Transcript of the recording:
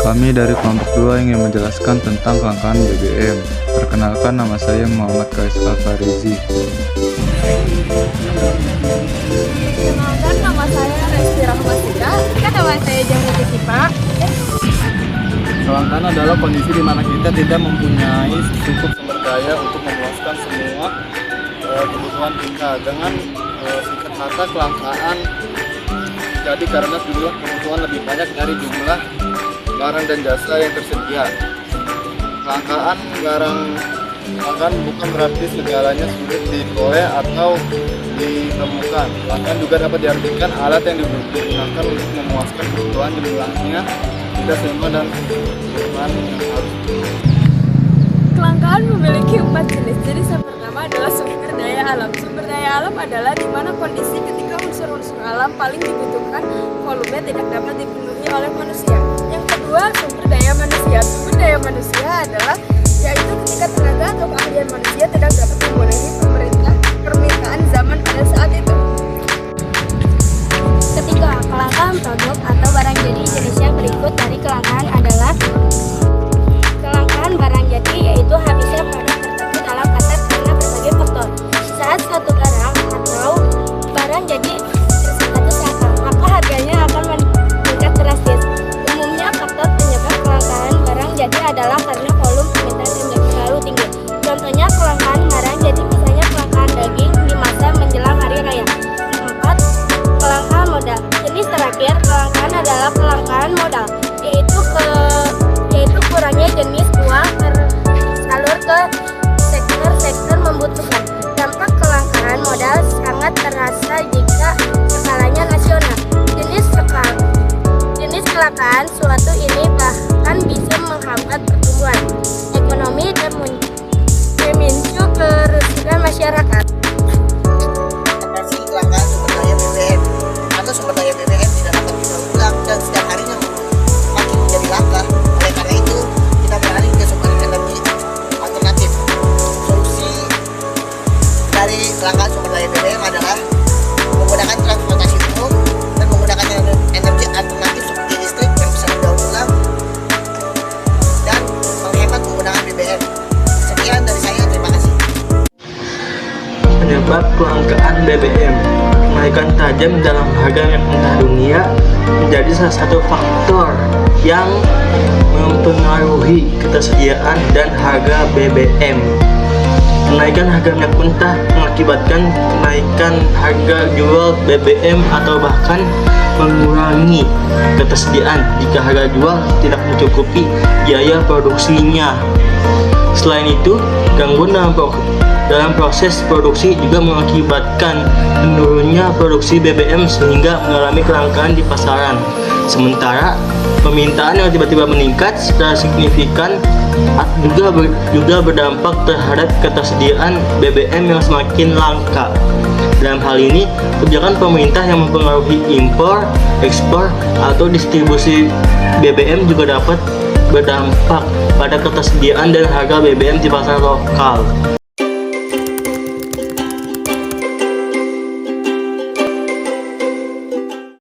Kami dari kelompok 2 ingin menjelaskan tentang kelangkaan BBM. Perkenalkan, nama saya Muhammad Kais Alfarizi. Perkenalkan, nama saya Resti Rahmasika. Kan nama saya Jamil Sipa. Kelangkaan adalah kondisi di mana kita tidak mempunyai cukup sumber daya untuk memuaskan semua kebutuhan kita. Dengan singkat kata, kelangkaan jadi karena jumlah kebutuhan lebih banyak dari jumlah barang dan jasa yang tersedia. Kelangkaan bukan berarti segalanya sulit diperoleh atau ditemukan. Kelangkaan juga dapat diartikan alat yang digunakan untuk memuaskan kebutuhan jumlahnya tidak sama dan kebutuhan yang harus. Kelangkaan memiliki 4 jenis. Jenis yang pertama adalah sumber daya alam. Sumber daya alam adalah di mana kondisi ketika unsur-unsur alam paling dibutuhkan volume tidak dapat dipenuhi oleh manusia. Yang kedua, sumber daya manusia. Sumber daya manusia adalah yaitu ketika tenaga atau keahlian manusia tidak dapat memenuhi permintaan zaman pada saat itu. Ketiga, kelangkaan produk atau barang jadi. Jenis yang berikut dari kelangkaan adalah kelangkaan barang jadi, yaitu habisnya produk tertentu dalam pasaran karena berbagai faktor. Saat suatu barang atau barang jadi terstatus langka, maka harganya akan meningkat drastis. Umumnya faktor penyebab kelangkaan barang jadi adalah karena volume permintaan yang terlalu tinggi. Contohnya kelangkaan barang jadi misalnya kelangkaan daging di masa menjelang hari raya. 4. Kelangkaan modal. Jenis terakhir kelangkaan adalah kelangkaan modal, yaitu kurangnya jenis uang tersalur ke sektor-sektor membutuhkan. Dampak kelangkaan modal sangat terasa jika skalanya nasional. Jenis kelangkaan suatu ini bahkan bisa menghambat pertumbuhan ekonomi dan memicu kerusakan masyarakat. Atasi kelangkaan sumber daya BBM. Karena sumber daya BBM tidak dapat didaur ulang dan setiap harinya makin menjadi langka. Oleh karena itu, kita beralih ke sumber energi alternatif. Solusi dari kelangkaan sumber daya BBM adalah menggunakan transportasi umum dan menggunakan energi alternatif seperti listrik yang bisa didaur ulang dan menghemat menggunakan BBM. Sekian dari saya, terima kasih. Penyebab kelangkaan BBM. Kenaikan tajam dalam harga minyak mentah dunia menjadi salah satu faktor yang mempengaruhi ketersediaan dan harga BBM. Kenaikan harga minyak mentah mengakibatkan kenaikan harga jual BBM atau bahkan mengurangi ketersediaan jika harga jual tidak mencukupi biaya produksinya. Selain itu, gangguan dalam proses produksi juga mengakibatkan menurunnya produksi BBM sehingga mengalami kelangkaan di pasaran. Sementara permintaan yang tiba-tiba meningkat secara signifikan juga berdampak terhadap ketersediaan BBM yang semakin langka. Dalam hal ini, kebijakan pemerintah yang mempengaruhi impor, ekspor, atau distribusi BBM juga dapat berdampak pada ketersediaan dan harga BBM di pasar lokal.